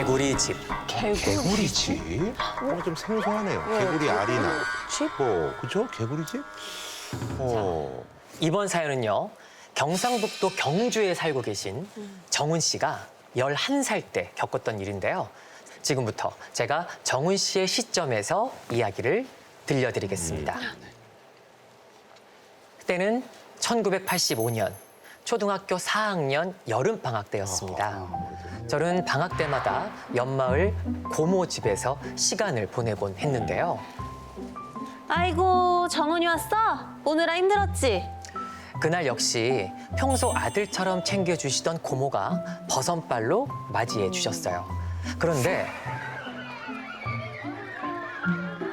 개구리 집. 개구리집? 뭔가 좀 생소하네요. 개구리 알이나. 집? 그죠? 개구리집? 이번 사연은요. 경상북도 경주에 살고 계신 정훈 씨가 11살 때 겪었던 일인데요. 지금부터 제가 정훈 씨의 시점에서 이야기를 들려드리겠습니다. 그때는 1985년 초등학교 4학년 여름방학 때였습니다. 저는 방학 때마다 옆마을 고모 집에서 시간을 보내곤 했는데요. 아이고, 정훈이 왔어? 오느라 힘들었지? 그날 역시 평소 아들처럼 챙겨주시던 고모가 버선발로 맞이해 주셨어요. 그런데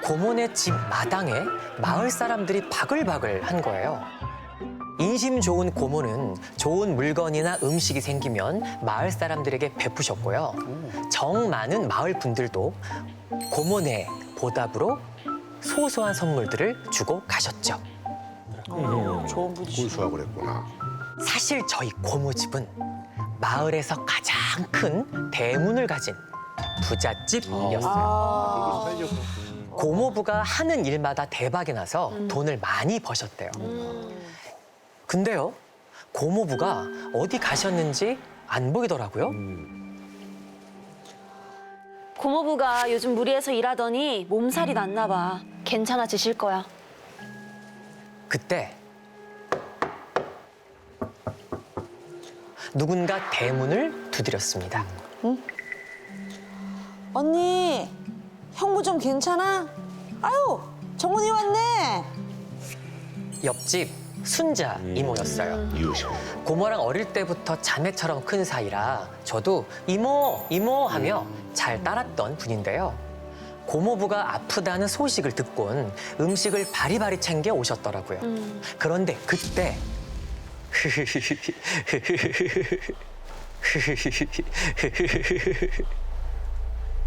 고모네 집 마당에 마을 사람들이 바글바글 한 거예요. 인심 좋은 고모는 좋은 물건이나 음식이 생기면 마을 사람들에게 베푸셨고요. 정 많은 마을 분들도 고모네 보답으로 소소한 선물들을 주고 가셨죠. 좋은 분이시. 골수하고 그랬구나. 사실 저희 고모 집은 마을에서 가장 큰 대문을 가진 부잣집이었어요. 고모부가 하는 일마다 대박이 나서 돈을 많이 버셨대요. 근데요, 고모부가 어디 가셨는지 안 보이더라고요. 고모부가 요즘 무리해서 일하더니 몸살이 났나 봐. 괜찮아지실 거야. 그때 누군가 대문을 두드렸습니다. 언니, 형부 좀 괜찮아? 아유, 정훈이 왔네. 옆집 순자 이모였어요. 이웃이. 고모랑 어릴 때부터 자매처럼 큰 사이라 저도 이모, 이모 하며 잘 따랐던 분인데요. 고모부가 아프다는 소식을 듣곤 음식을 바리바리 챙겨 오셨더라고요. 그런데 그때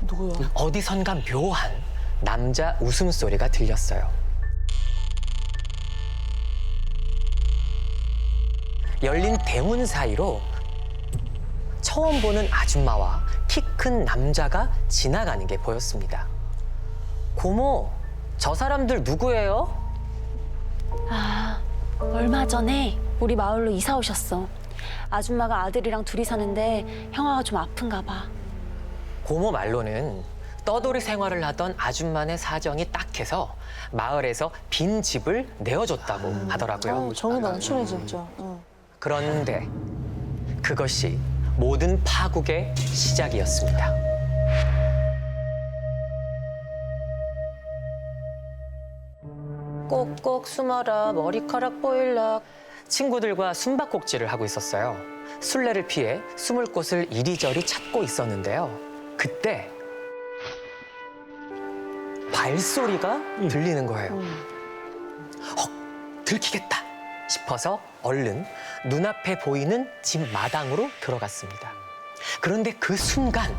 누구야? 어디선가 묘한 남자 웃음소리가 들렸어요. 열린 대문 사이로 처음 보는 아줌마와 키 큰 남자가 지나가는 게 보였습니다. 고모, 저 사람들 누구예요? 아, 얼마 전에 우리 마을로 이사 오셨어. 아줌마가 아들이랑 둘이 사는데 형아가 좀 아픈가 봐. 고모 말로는 떠돌이 생활을 하던 아줌마네 사정이 딱해서 마을에서 빈 집을 내어줬다고 하더라고요. 정이 넘치네, 진짜. 응. 그런데 그것이 모든 파국의 시작이었습니다. 꼭꼭 숨어라 머리카락 보일락. 친구들과 숨바꼭질을 하고 있었어요. 술래를 피해 숨을 곳을 이리저리 찾고 있었는데요. 그때 발소리가 들리는 거예요. 헉, 들키겠다 싶어서 얼른 눈앞에 보이는 집 마당으로 들어갔습니다. 그런데 그 순간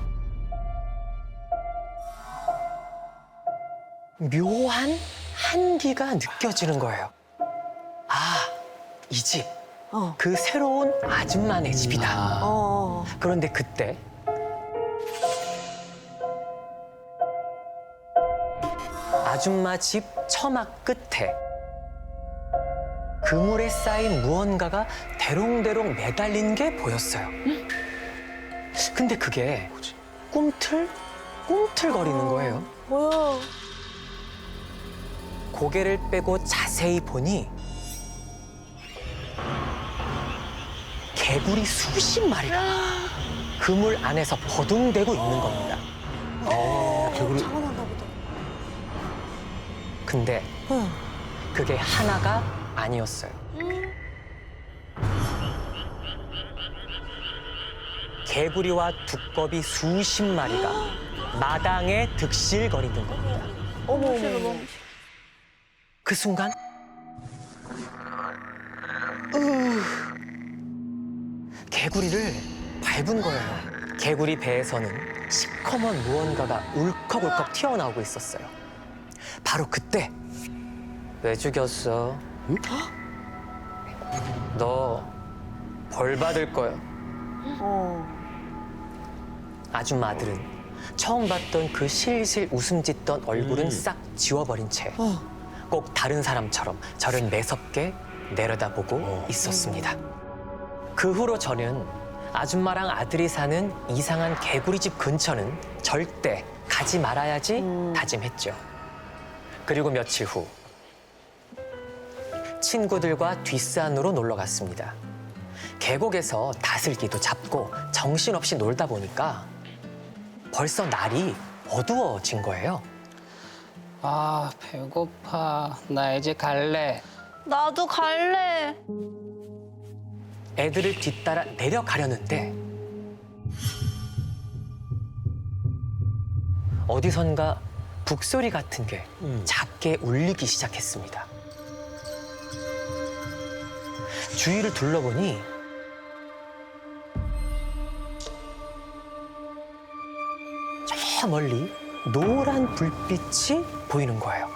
묘한 한기가 느껴지는 거예요. 아, 이 집, 그 새로운 아줌마네 집이다. 그런데 그때 아줌마 집 처막 끝에 그물에 쌓인 무언가가 대롱대롱 매달린 게 보였어요. 근데 그게 꿈틀거리는 거예요. 뭐야? 고개를 빼고 자세히 보니 개구리 수십 마리가 그물 안에서 버둥대고 있는 겁니다. 개구리. 차가난가 보다. 근데 응. 그게 하나가 아니었어요. 개구리와 두꺼비 수십 마리가 마당에 득실거리는 겁니다. 어머, 어머. 그 순간 개구리를 밟은 거예요. 개구리 배에서는 시커먼 무언가가 울컥울컥 튀어나오고 있었어요. 바로 그때 왜 죽였어? 너 벌 받을 거야. 어. 아줌마 아들은 처음 봤던 그 실실 웃음 짓던 얼굴은 싹 지워버린 채 꼭 다른 사람처럼 저를 매섭게 내려다보고 있었습니다. 그 후로 저는 아줌마랑 아들이 사는 이상한 개구리집 근처는 절대 가지 말아야지 다짐했죠. 그리고 며칠 후 친구들과 뒷산으로 놀러 갔습니다. 계곡에서 다슬기도 잡고 정신없이 놀다 보니까 벌써 날이 어두워진 거예요. 아, 배고파. 나 이제 갈래. 나도 갈래. 애들을 뒤따라 내려가려는데 어디선가 북소리 같은 게 작게 울리기 시작했습니다. 주위를 둘러보니 저 멀리 노란 불빛이 보이는 거예요.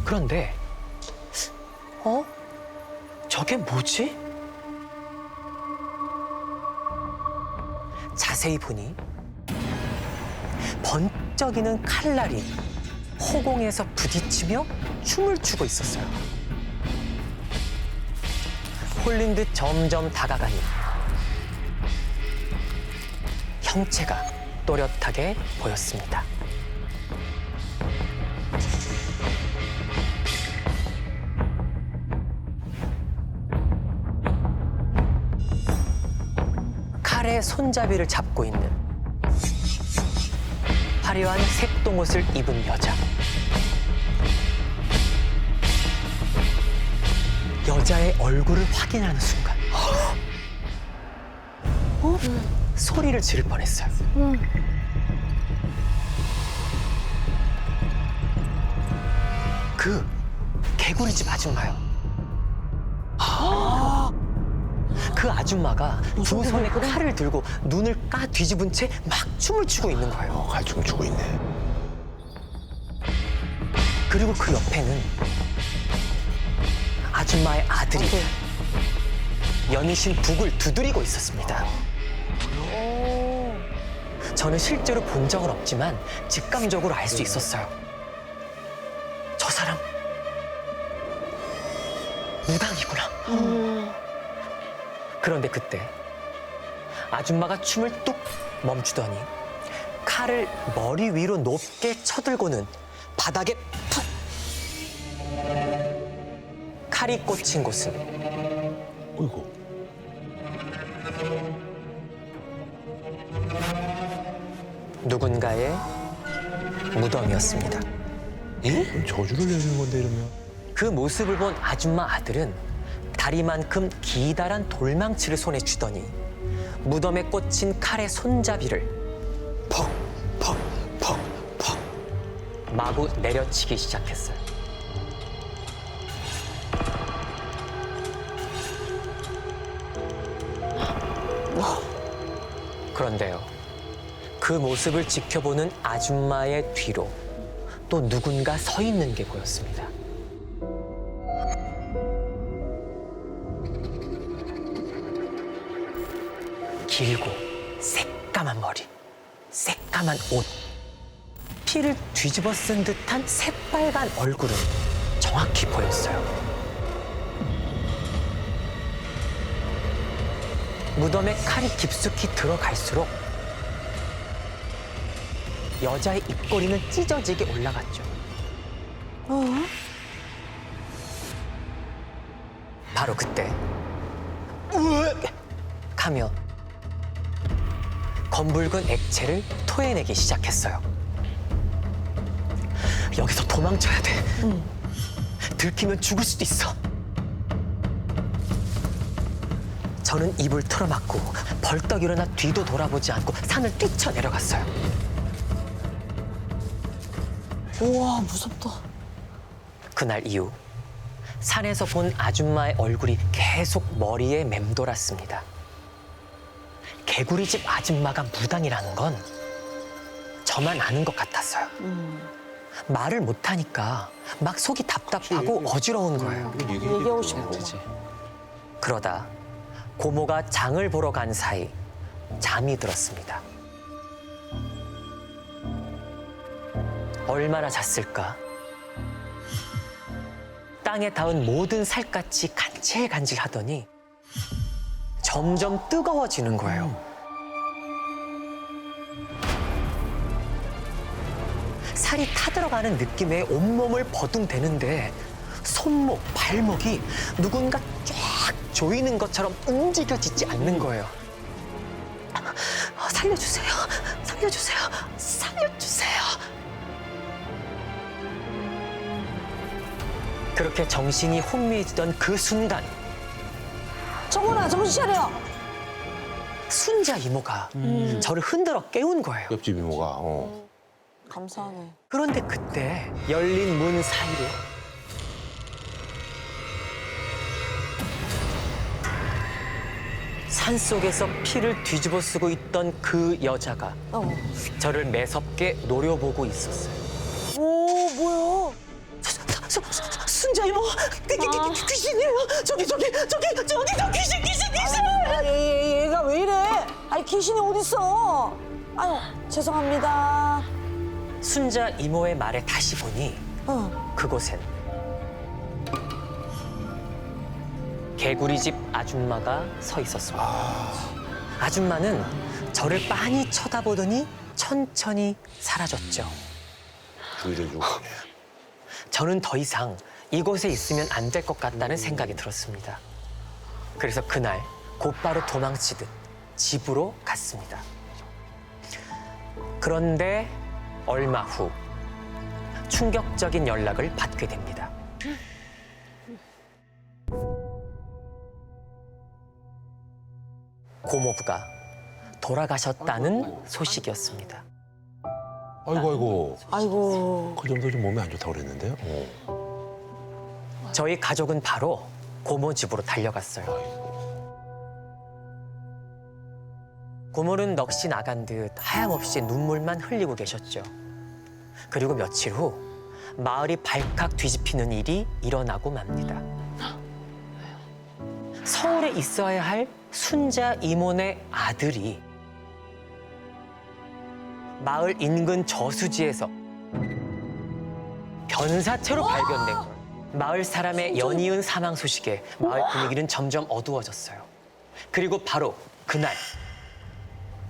그런데 저게 뭐지? 자세히 보니 번쩍이는 칼날이 허공에서 부딪히며 춤을 추고 있었어요. 홀린 듯 점점 다가가니 형체가 또렷하게 보였습니다. 칼의 손잡이를 잡고 있는 화려한 색동옷을 입은 여자. 여자의 얼굴을 확인하는 순간 소리를 지를 뻔했어요. 그 개구리집 아줌마요. 그 아줌마가 두 손에 칼을 들고 눈을 까 뒤집은 채 막 춤을 추고 있는 거예요. 갈춤 추고 있네. 그리고 그 옆에는 아줌마의 아들이 연이신 북을 두드리고 있었습니다. 저는 실제로 본 적은 없지만 직감적으로 알 수 있었어요. 저 사람 무당이구나. 그런데 그때 아줌마가 춤을 뚝 멈추더니 칼을 머리 위로 높게 쳐들고는 바닥에 푹! 칼이 꽂힌 곳은 어이구. 누군가의 무덤이었습니다. 저주를 내는 건데 이러면. 그 모습을 본 아줌마 아들은 다리만큼 기다란 돌망치를 손에 쥐더니 무덤에 꽂힌 칼의 손잡이를 퍽 마구 내려치기 시작했어요. 그런데요, 그 모습을 지켜보는 아줌마의 뒤로 또 누군가 서 있는 게 보였습니다. 길고 새까만 머리, 새까만 옷, 피를 뒤집어 쓴 듯한 새빨간 얼굴은 정확히 보였어요. 무덤에 칼이 깊숙이 들어갈수록 여자의 입꼬리는 찢어지게 올라갔죠. 바로 그때 으악! 하며 검붉은 액체를 토해내기 시작했어요. 여기서 도망쳐야 돼. 들키면 죽을 수도 있어. 저는 입을 틀어막고 벌떡 일어나 뒤도 돌아보지 않고 산을 뛰쳐내려갔어요. 우와, 무섭다. 그날 이후 산에서 본 아줌마의 얼굴이 계속 머리에 맴돌았습니다. 개구리집 아줌마가 무당이라는 건 저만 아는 것 같았어요. 말을 못하니까 막 속이 답답하고 어지러운 거예요. 얘기하고 싶고. 그러다 고모가 장을 보러 간 사이 잠이 들었습니다. 얼마나 잤을까? 땅에 닿은 모든 살갗이 간질간질하더니 점점 뜨거워지는 거예요. 살이 타들어가는 느낌에 온몸을 버둥대는데 손목, 발목이 누군가 쫙 조이는 것처럼 움직여지지 않는 거예요. 살려주세요, 살려주세요, 살려주세요. 그렇게 정신이 혼미해지던 그 순간 정훈아, 정신 차려. 순자 이모가 저를 흔들어 깨운 거예요. 옆집 이모가. 감사하네. 그런데 그때 열린 문 사이로 산속에서 피를 뒤집어 쓰고 있던 그 여자가 저를 매섭게 노려보고 있었어요. 오, 뭐야? 순자 이모, 귀신이에요. 저기 저 귀신. 얘가 왜 이래? 아니, 귀신이 어딨어? 아유, 죄송합니다. 순자 이모의 말에 다시 보니 그곳엔 개구리집 아줌마가 서 있었습니다. 아줌마는 저를 빤히 쳐다보더니 천천히 사라졌죠. 주의를 주고. 저는 더 이상 이곳에 있으면 안 될 것 같다는 생각이 들었습니다. 그래서 그날 곧바로 도망치듯 집으로 갔습니다. 그런데 얼마 후 충격적인 연락을 받게 됩니다. 고모부가 돌아가셨다는 소식이었습니다. 아이고. 아이고. 그 정도 좀 몸에 안 좋다고 그랬는데요. 저희 가족은 바로 고모 집으로 달려갔어요. 고모는 넋이 나간 듯 하염없이 눈물만 흘리고 계셨죠. 그리고 며칠 후 마을이 발칵 뒤집히는 일이 일어나고 맙니다. 서울에 있어야 할 순자 이모네 아들이 마을 인근 저수지에서 변사체로 발견된 거예요. 마을 사람의 연이은 사망 소식에 마을 분위기는 점점 어두워졌어요. 그리고 바로 그날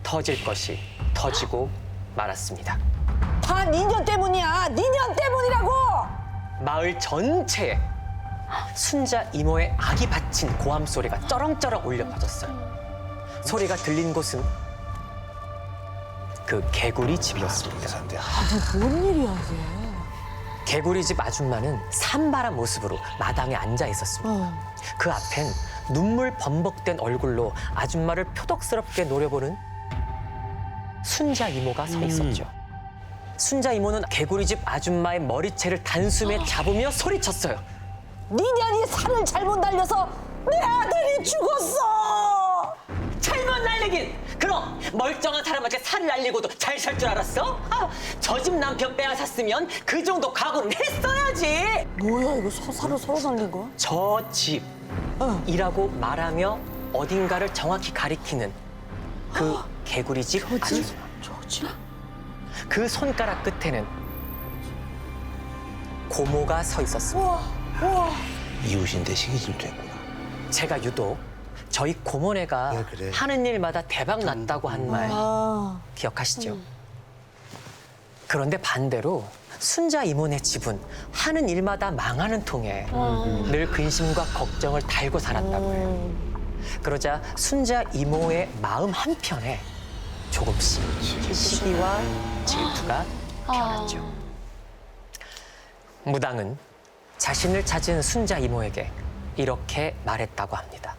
터질 것이 터지고 말았습니다. 다 니년 때문이야. 니년 때문이라고. 마을 전체에 순자 이모의 악이 바친 고함 소리가 쩌렁쩌렁 울려 퍼졌어요. 소리가 들린 곳은 그 개구리 집이었습니다. 뭔 일이야, 이게. 개구리 집 아줌마는 산발한 모습으로 마당에 앉아 있었습니다. 그 앞엔 눈물 범벅된 얼굴로 아줌마를 표독스럽게 노려보는 순자 이모가 서 있었죠. 순자 이모는 개구리 집 아줌마의 머리채를 단숨에 잡으며 소리쳤어요. 니년이 산을 잘못 날려서 내 아들이 죽었어. 잘못 날리긴! 그럼 멀쩡한 사람한테 살을 날리고도 잘 살 줄 알았어? 저 집 남편 빼앗았으면 그 정도 각오는 했어야지! 뭐야, 이거 살을 서로 날린 거야? 저 집이라고 말하며 어딘가를 정확히 가리키는 그 개구리 집 아줌마. 저지? 그 손가락 끝에는 고모가 서 있었습니다. 이웃인데 시기 질투했구나. 제가 유독 저희 고모네가 그래. 하는 일마다 대박 났다고 한 말 기억하시죠? 그런데 반대로 순자 이모네 집은 하는 일마다 망하는 통에 늘 근심과 걱정을 달고 살았다고 해요. 그러자 순자 이모의 마음 한편에 조금씩 시기와 질투가 피어났죠. 무당은 자신을 찾은 순자 이모에게 이렇게 말했다고 합니다.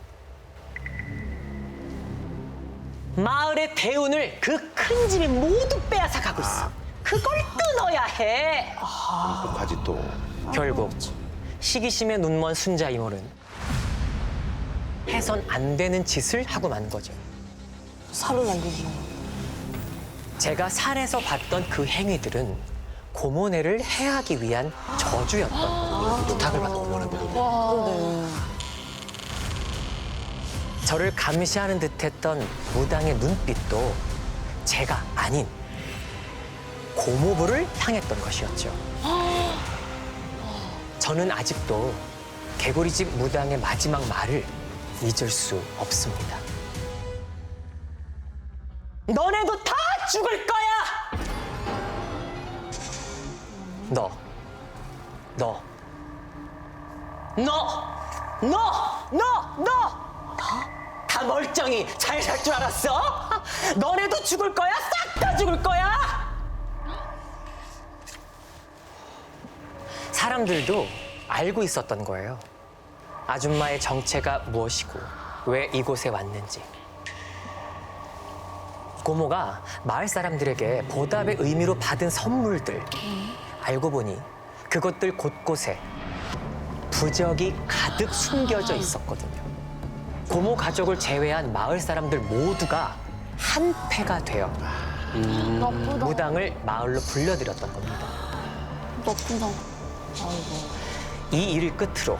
마을의 대운을 그 큰 집이 모두 빼앗아 가고 있어. 그걸 끊어야 해. 끝까지 또. 결국 시기심에 눈먼 순자 이모는 해선 안 되는 짓을 하고 만 거죠. 살을 날리지. 제가 산에서 봤던 그 행위들은 고모네를 해하기 위한 저주였던 부탁을 받았거든요. 저를 감시하는 듯했던 무당의 눈빛도 제가 아닌 고모부를 향했던 것이었죠. 저는 아직도 개구리집 무당의 마지막 말을 잊을 수 없습니다. 너네도 다 죽을 거야! 너 다 멀쩡히 잘 살 줄 알았어? 너네도 죽을 거야? 싹 다 죽을 거야? 사람들도 알고 있었던 거예요. 아줌마의 정체가 무엇이고 왜 이곳에 왔는지. 고모가 마을 사람들에게 보답의 의미로 받은 선물들. 알고 보니 그것들 곳곳에 부적이 가득 숨겨져 있었거든요. 고모 가족을 제외한 마을 사람들 모두가 한패가 되어 나쁘다. 무당을 마을로 불러들였던 겁니다. 나쁘다. 이 일을 끝으로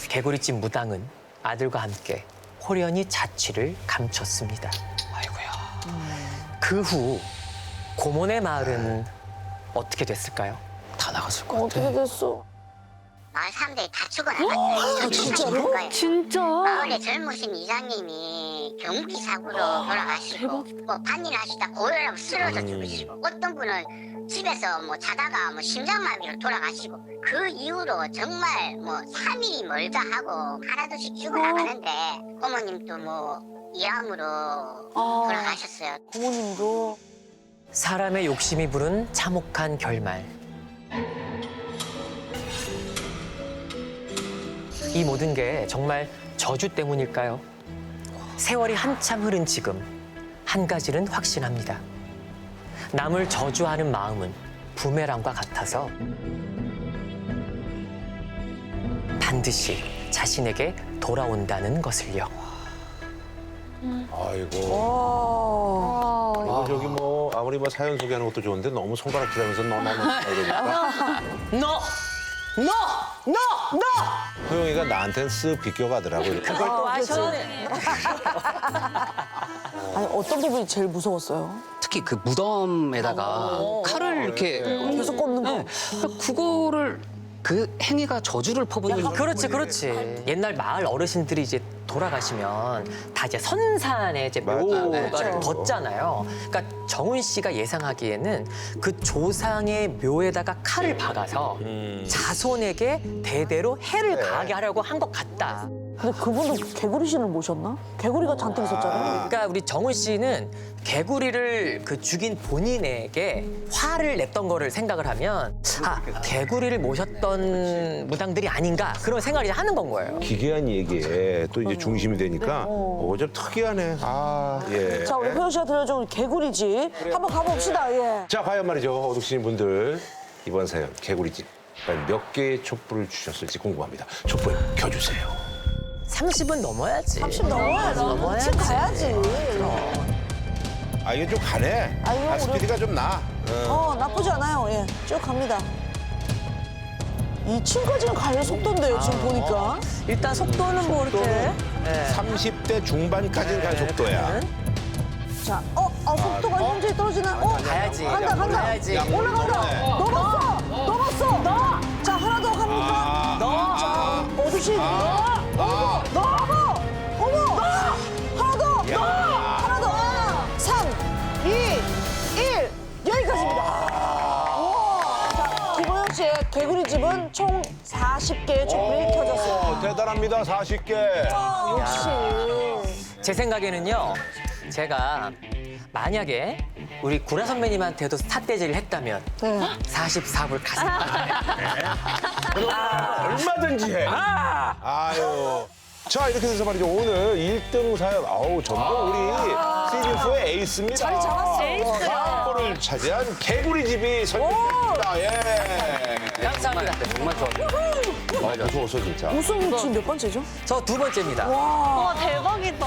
개구리집 무당은 아들과 함께 호련히 자취를 감췄습니다. 아이고야. 그 후 고모네 마을은 어떻게 됐을까요? 다 나갔을 것 같아. 어떻게 됐어? 마을 사람들이 다 죽어나갔어요. 진짜로? 진짜? 마을의 젊으신 이장님이 경기 사고로 돌아가시고 뭐 반일하시다 고혈압 쓰러져 죽으시고 어떤 분은 집에서 뭐 자다가 뭐 심장마비로 돌아가시고 그 이후로 정말 뭐 3일이 멀다 하고 하나둘씩 죽어나가는데 어머님도 뭐 이암으로 돌아가셨어요. 부모님도. 사람의 욕심이 부른 참혹한 결말. 이 모든 게 정말 저주 때문일까요? 세월이 한참 흐른 지금 한 가지는 확신합니다. 남을 저주하는 마음은 부메랑과 같아서 반드시 자신에게 돌아온다는 것을요. 아이고. 와. 이거 저기 뭐 아무리 뭐 사연 소개하는 것도 좋은데 너무 손가락 기다면서 너나 이러니까 소영이가 나한테는 쓱 비껴가더라고요. 그걸 또 하셔. 아니 어떤 부분이 제일 무서웠어요? 특히 그 무덤에다가 칼을 이렇게 계속 꽂는 거. 그거를 그 행위가 저주를 퍼붓는 그렇지. 옛날 마을 어르신들이 이제 돌아가시면 다 이제 선산에 이제 맞아. 묘가를 그렇죠. 뒀잖아요. 그러니까 정훈 씨가 예상하기에는 그 조상의 묘에다가 칼을 박아서 자손에게 대대로 해를 네. 가하게 하려고 한 것 같다. 근데 그분은 개구리신을 모셨나? 개구리가 잔뜩 있었잖아요. 그러니까 우리 정훈 씨는 개구리를 그 죽인 본인에게 화를 냈던 거를 생각을 하면 개구리를 모셨던 무당들이 아닌가 그런 생각을 이제 하는 건 거예요. 기괴한 얘기에 또 이제 중심이 되니까 좀 특이하네. 예. 자, 우리 효연 씨가 들려준 개구리집 한번 가봅시다. 예. 자, 과연 말이죠. 어둑신 분들 이번 사연 개구리집 과연 몇 개의 촛불을 주셨을지 궁금합니다. 촛불 켜주세요. 30은 넘어야지. 30 넘어야지. 넘어야지. 2층 가야지. 아, 이게 좀 가네. 아, 이거 스피드가 좀 나. 나쁘지 않아요. 예, 쭉 갑니다. 2층까지는 갈 속도인데요, 지금 보니까. 일단 속도는 뭐 이렇게. 네. 30대 중반까지는 갈 속도야. 자, 속도가 현저히 떨어지나? 가야지. 간다. 가야지. 올라간다. 넘었어. 자, 하나 더 갑니까? 자, 어두신. 어머. 하나 더. 3, 2, 1. 여기까지입니다. 자, 김호영 씨의 개구리집은 총 40개의 촛불이 켜졌어요. 대단합니다. 40개. 역시. 제 생각에는요, 제가 만약에 우리 구라 선배님한테도 삿대질을 했다면 네. 44불 갔습니다. 얼마든지 해. 아유. 자, 이렇게 돼서 말이죠. 오늘 1등 사연. 전부 우리 시즌4의 에이스입니다. 자리 잡았어. 를 차지한 개구리집이 선정됐습니다. 예. 감사합니다. 정말 좋아. 무서워서 진짜. 우승 지금 몇 번째죠? 저 두 번째입니다. 와, 대박이다.